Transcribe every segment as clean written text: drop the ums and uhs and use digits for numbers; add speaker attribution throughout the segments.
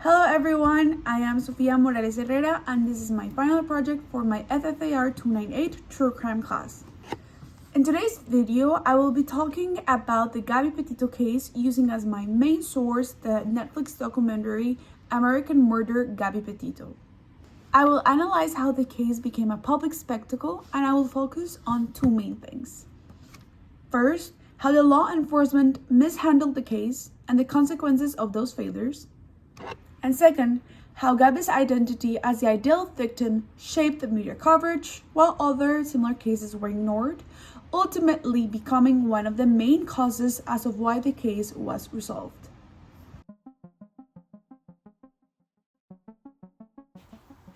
Speaker 1: Hello everyone, I am Sofia Morales Herrera and this is my final project for my FFAR 298 True Crime class. In today's video, I will be talking about the Gabby Petito case using as my main source the Netflix documentary American Murder Gabby Petito. I will analyze how the case became a public spectacle and I will focus on two main things. First, how the law enforcement mishandled the case and the consequences of those failures. And second, how Gabby's identity as the ideal victim shaped the media coverage, while other similar cases were ignored, ultimately becoming one of the main causes as of why the case was resolved.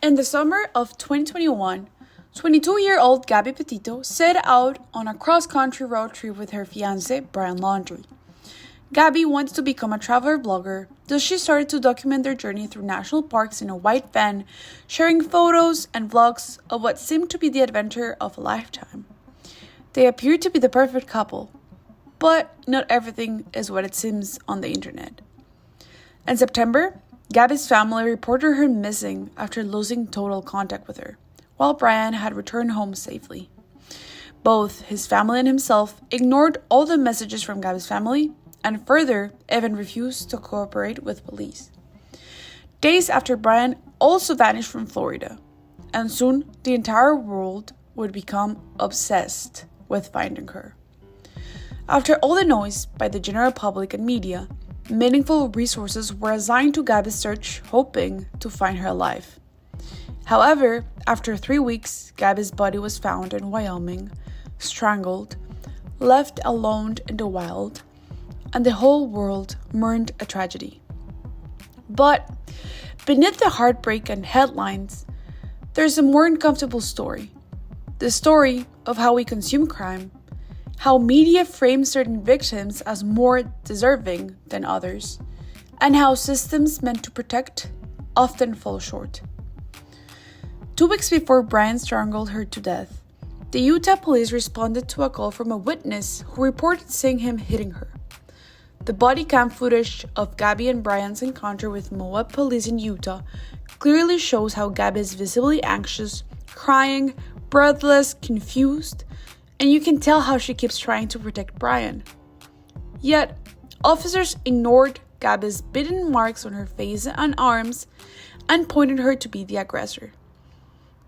Speaker 1: In the summer of 2021, 22-year-old Gabby Petito set out on a cross-country road trip with her fiancé, Brian Laundrie. Gabby wanted to become a traveler blogger, thus she started to document their journey through national parks in a white van, sharing photos and vlogs of what seemed to be the adventure of a lifetime. They appeared to be the perfect couple, but not everything is what it seems on the internet. In September, Gabby's family reported her missing after losing total contact with her, while Brian had returned home safely. Both his family and himself ignored all the messages from Gabby's family, and further, even refused to cooperate with police. Days after Brian also vanished from Florida, and soon the entire world would become obsessed with finding her. After all the noise by the general public and media, meaningful resources were assigned to Gabby's search, hoping to find her alive. However, after 3 weeks, Gabby's body was found in Wyoming, strangled, left alone in the wild, and the whole world mourned a tragedy. But beneath the heartbreak and headlines, there's a more uncomfortable story. The story of how we consume crime, how media frames certain victims as more deserving than others, and how systems meant to protect often fall short. 2 weeks before Brian strangled her to death, the Utah police responded to a call from a witness who reported seeing him hitting her. The body cam footage of Gabby and Brian's encounter with Moab police in Utah clearly shows how Gabby is visibly anxious, crying, breathless, confused, and you can tell how she keeps trying to protect Brian. Yet, officers ignored Gabby's beaten marks on her face and arms and pointed her to be the aggressor.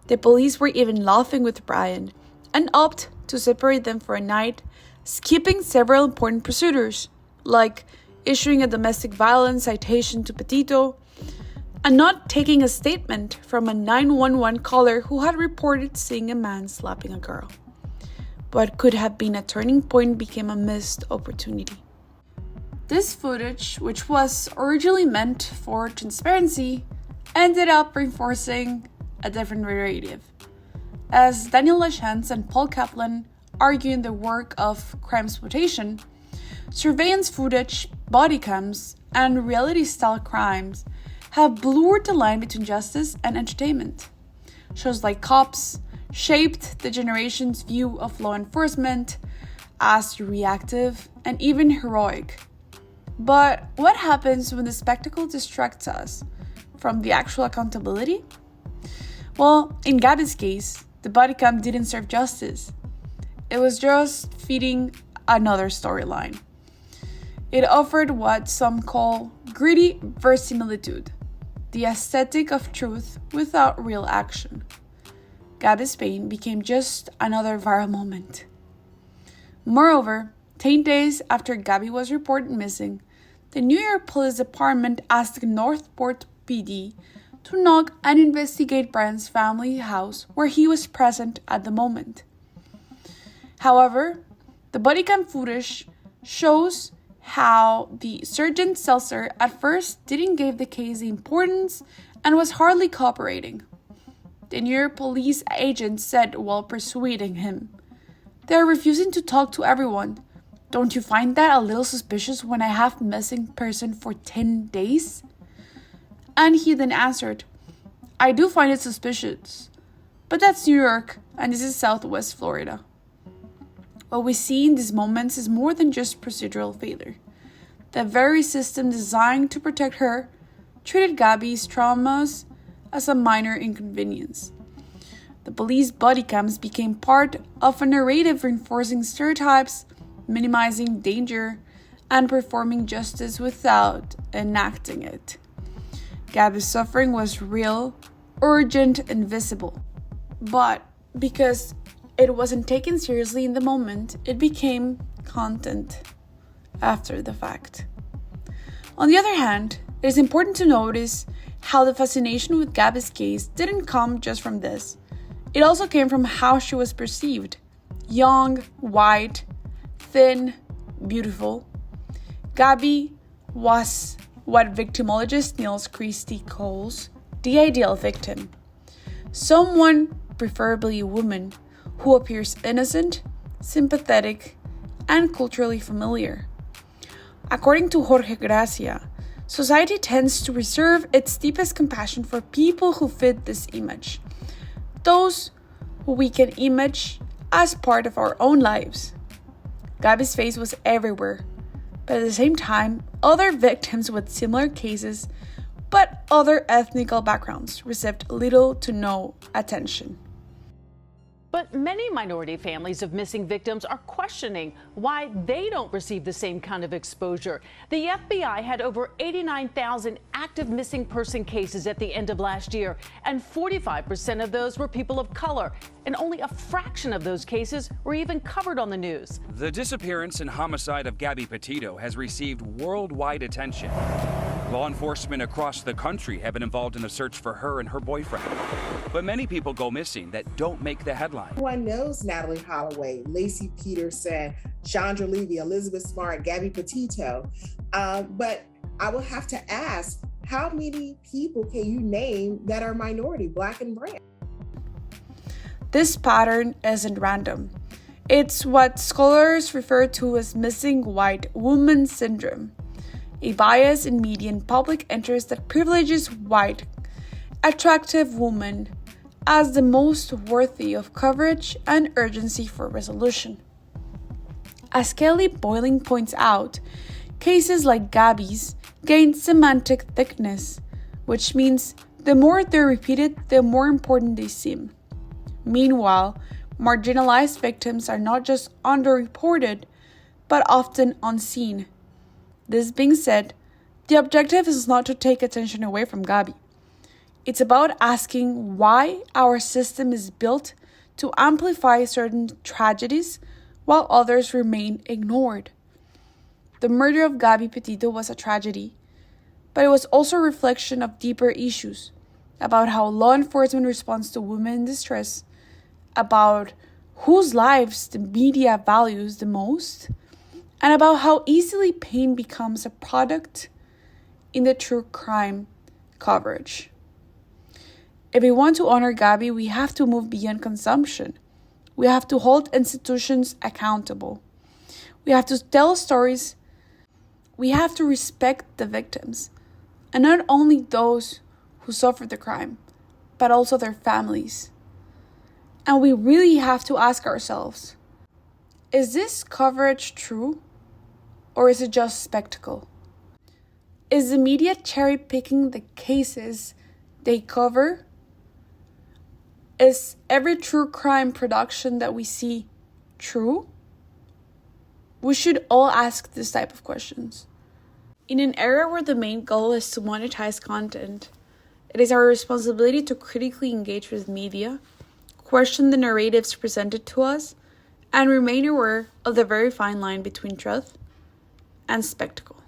Speaker 1: The police were even laughing with Brian and opted to separate them for a night, skipping several important procedures, like issuing a domestic violence citation to Petito, and not taking a statement from a 911 caller who had reported seeing a man slapping a girl. What could have been a turning point became a missed opportunity. This footage, which was originally meant for transparency, ended up reinforcing a different narrative. As Daniel Lachance and Paul Kaplan argue in the work of Crimesploitation, surveillance footage, body cams, and reality-style crimes have blurred the line between justice and entertainment. Shows like Cops shaped the generation's view of law enforcement as reactive and even heroic. But what happens when the spectacle distracts us from the actual accountability? Well, in Gabby's case, the body cam didn't serve justice. It was just feeding another storyline. It offered what some call gritty verisimilitude, the aesthetic of truth without real action. Gabby's pain became just another viral moment. Moreover, 10 days after Gabby was reported missing, the New York Police Department asked Northport PD to knock and investigate Brian's family house where he was present at the moment. However, the body cam footage shows how the Sergeant Seltzer at first didn't give the case the importance and was hardly cooperating. The New York police agent said while persuading him, "They're refusing to talk to everyone. Don't you find that a little suspicious when I have missing person for 10 days? And he then answered, "I do find it suspicious, but that's New York and this is Southwest Florida." What we see in these moments is more than just procedural failure. The very system designed to protect her treated Gabby's traumas as a minor inconvenience. The police body cams became part of a narrative reinforcing stereotypes, minimizing danger, and performing justice without enacting it. Gabby's suffering was real, urgent, and visible. But because it wasn't taken seriously in the moment, it became content after the fact. On the other hand, it is important to notice how the fascination with Gabby's case didn't come just from this. It also came from how she was perceived. Young, white, thin, beautiful. Gabby was what victimologist Niels Christie calls the ideal victim. Someone, preferably a woman, who appears innocent, sympathetic, and culturally familiar. According to Jorge Gracia, society tends to reserve its deepest compassion for people who fit this image, those who we can image as part of our own lives. Gabby's face was everywhere, but at the same time, other victims with similar cases but other ethnic backgrounds received little to no attention.
Speaker 2: But many minority families of missing victims are questioning why they don't receive the same kind of exposure. The FBI had over 89,000 active missing person cases at the end of last year, and 45% of those were people of color, and only a fraction of those cases were even covered on the news.
Speaker 3: The disappearance and homicide of Gabby Petito has received worldwide attention. Law enforcement across the country have been involved in the search for her and her boyfriend. But many people go missing that don't make the headline.
Speaker 4: Everyone knows Natalie Holloway, Lacey Peterson, Chandra Levy, Elizabeth Smart, Gabby Petito. But I will have to ask, how many people can you name that are minority, Black and brown?
Speaker 1: This pattern isn't random. It's what scholars refer to as missing white woman syndrome, a bias in media and public interest that privileges white, attractive women as the most worthy of coverage and urgency for resolution. As Kelly Boyling points out, cases like Gabby's gain semantic thickness, which means the more they're repeated, the more important they seem. Meanwhile, marginalized victims are not just underreported, but often unseen. This being said, the objective is not to take attention away from Gabby. It's about asking why our system is built to amplify certain tragedies while others remain ignored. The murder of Gabby Petito was a tragedy, but it was also a reflection of deeper issues about how law enforcement responds to women in distress, about whose lives the media values the most, and about how easily pain becomes a product in the true crime coverage. If we want to honor Gabby, we have to move beyond consumption. We have to hold institutions accountable. We have to tell stories. We have to respect the victims, and not only those who suffered the crime, but also their families. And we really have to ask ourselves, is this coverage true? Or is it just spectacle? Is the media cherry-picking the cases they cover? Is every true crime production that we see true? We should all ask this type of questions. In an era where the main goal is to monetize content, it is our responsibility to critically engage with media, question the narratives presented to us, and remain aware of the very fine line between truth and spectacle.